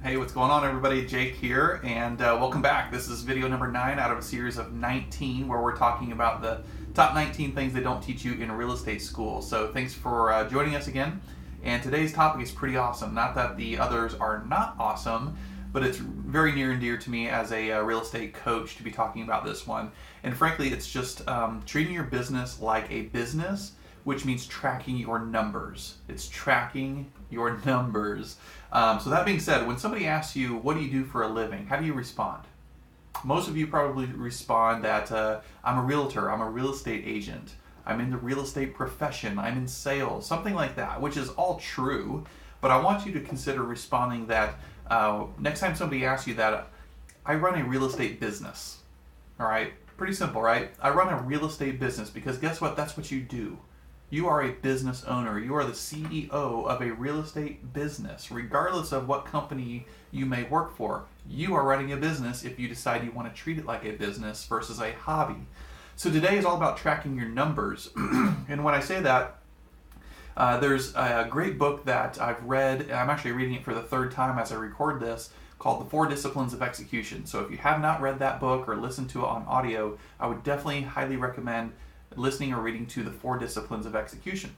Hey, what's going on, everybody? Jake here, and welcome back. This is video number 9 out of a series of 19 where we're talking about the top 19 things they don't teach you in real estate school. So thanks for joining us again. And today's topic is pretty awesome. Not that the others are not awesome, but it's very near and dear to me as a real estate coach to be talking about this one. And frankly, it's just treating your business like a business, which means tracking your numbers. It's tracking your numbers. So that being said, when somebody asks you, what do you do for a living? How do you respond? Most of you probably respond that I'm a realtor, I'm a real estate agent, I'm in the real estate profession, I'm in sales, something like that, which is all true. But I want you to consider responding that next time somebody asks you that, I run a real estate business. All right? Pretty simple, right? I run a real estate business because guess what? That's what you do. You are a business owner. You are the CEO of a real estate business. Regardless of what company you may work for, you are running a business if you decide you want to treat it like a business versus a hobby. So today is all about tracking your numbers. And when I say that, there's a great book that I've read. I'm actually reading it for the third time as I record this, called The 4 Disciplines of Execution. So if you have not read that book or listened to it on audio, I would definitely highly recommend listening or reading to The 4 Disciplines of Execution.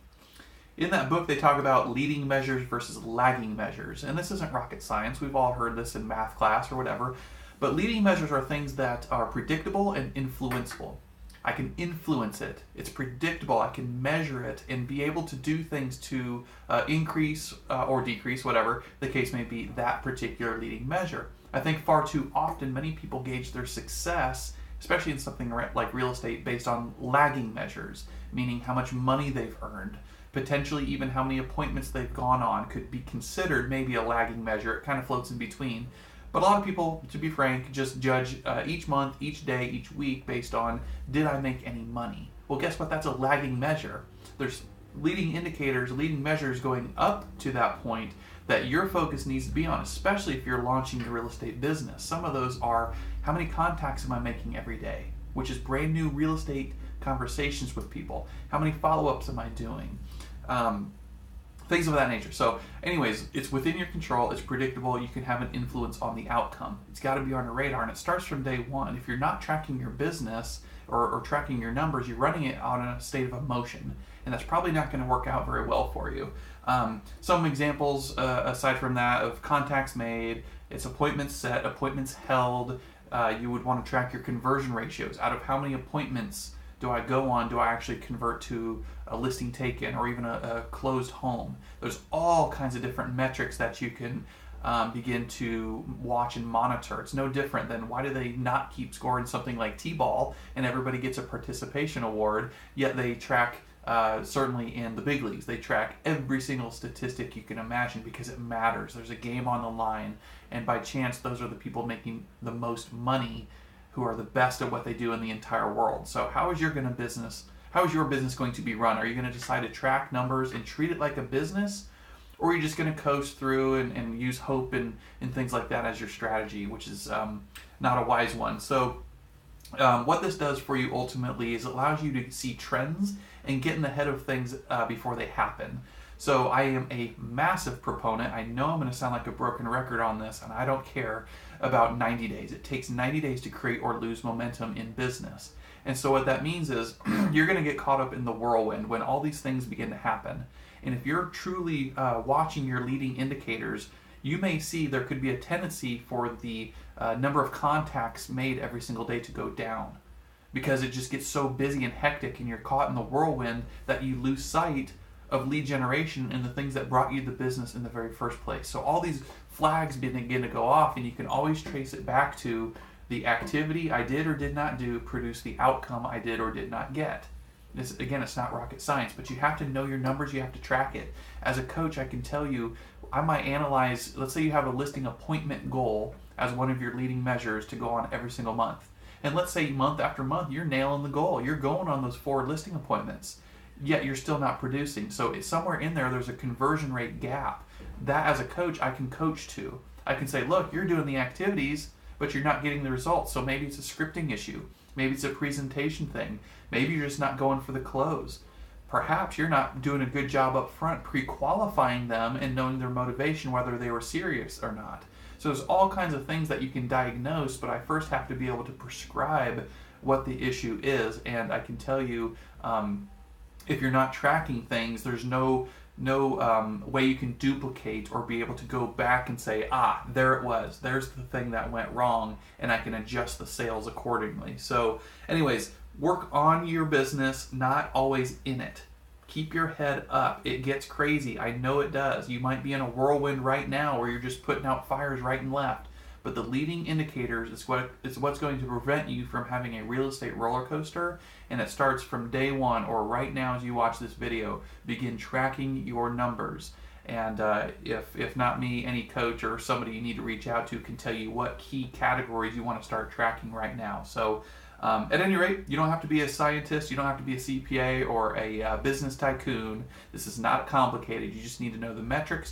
In that book, they talk about leading measures versus lagging measures. And this isn't rocket science. We've all heard this in math class or whatever. But leading measures are things that are predictable and influenceable. I can influence it. It's predictable. I can measure it and be able to do things to increase or decrease, whatever the case may be, that particular leading measure. I think far too often many people gauge their success, especially in something like real estate, based on lagging measures, meaning how much money they've earned. Potentially even how many appointments they've gone on could be considered maybe a lagging measure. It kind of floats in between. But a lot of people, to be frank, just judge each month, each day, each week based on, did I make any money? Well, guess what? That's a lagging measure. There's leading indicators, leading measures going up to that point that your focus needs to be on, especially if you're launching a real estate business. Some of those are, how many contacts am I making every day? Which is brand new real estate conversations with people. How many follow-ups am I doing? Things of that nature. So anyways, it's within your control, it's predictable, you can have an influence on the outcome. It's got to be on your radar, and it starts from day one. If you're not tracking your business or tracking your numbers, you're running it on a state of emotion, and that's probably not going to work out very well for you. Some examples aside from that of contacts made, it's appointments set, appointments held. You would want to track your conversion ratios. Out of how many appointments do I go on, do I actually convert to a listing taken or even a closed home? There's all kinds of different metrics that you can begin to watch and monitor. It's no different than, why do they not keep scoring something like T-ball and everybody gets a participation award, yet they track, certainly in the big leagues, they track every single statistic you can imagine because it matters. There's a game on the line, and by chance, those are the people making the most money who are the best at what they do in the entire world. So how is your business going to be run? Are you going to decide to track numbers and treat it like a business? Or are you just going to coast through and use hope and things like that as your strategy, which is not a wise one. So what this does for you ultimately is it allows you to see trends and get in the head of things before they happen. So I am a massive proponent. I know I'm going to sound like a broken record on this, and I don't care about 90 days. It takes 90 days to create or lose momentum in business. And so what that means is you're going to get caught up in the whirlwind when all these things begin to happen. And if you're truly watching your leading indicators, you may see there could be a tendency for the number of contacts made every single day to go down, because it just gets so busy and hectic and you're caught in the whirlwind that you lose sight of lead generation and the things that brought you the business in the very first place. So all these flags begin to go off, and you can always trace it back to the activity I did or did not do produced the outcome I did or did not get. Again, it's not rocket science, but you have to know your numbers, you have to track it. As a coach, I can tell you, I might analyze, let's say you have a listing appointment goal as one of your leading measures to go on every single month. And let's say month after month, you're nailing the goal. You're going on those 4 listing appointments, yet you're still not producing. So it's somewhere in there's a conversion rate gap. That, as a coach, I can coach to. I can say, look, you're doing the activities, but you're not getting the results. So maybe it's a scripting issue. Maybe it's a presentation thing. Maybe you're just not going for the close. perhaps you're not doing a good job up front pre-qualifying them and knowing their motivation, whether they were serious or not. So there's all kinds of things that you can diagnose, but I first have to be able to prescribe what the issue is. And I can tell you, if you're not tracking things, there's no way you can duplicate or be able to go back and say, there it was, there's the thing that went wrong, and I can adjust the sales accordingly. So anyways, work on your business, not always in it. Keep your head up. It gets crazy. I know it does. You might be in a whirlwind right now where you're just putting out fires right and left. But the leading indicators is what's going to prevent you from having a real estate roller coaster, and it starts from day one or right now as you watch this video. Begin tracking your numbers. And if not me, any coach or somebody you need to reach out to can tell you what key categories you want to start tracking right now. So at any rate, you don't have to be a scientist, you don't have to be a CPA or a business tycoon. This is not complicated. You just need to know the metrics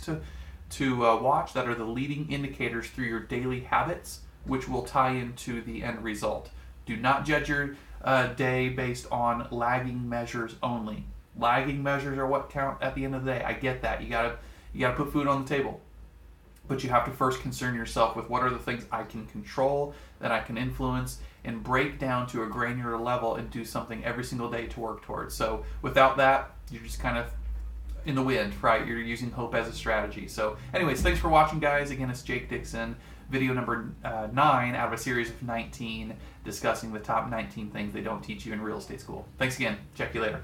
to watch that are the leading indicators through your daily habits, which will tie into the end result. Do not judge your day based on lagging measures only. Lagging measures are what count at the end of the day. I get that. You gotta put food on the table. But you have to first concern yourself with what are the things I can control, that I can influence, and break down to a granular level and do something every single day to work towards. So without that, you're just kind of in the wind, right? You're using hope as a strategy. So anyways, thanks for watching, guys. Again, it's Jake Dixon, video number 9 out of a series of 19 discussing the top 19 things they don't teach you in real estate school. Thanks again. Check you later.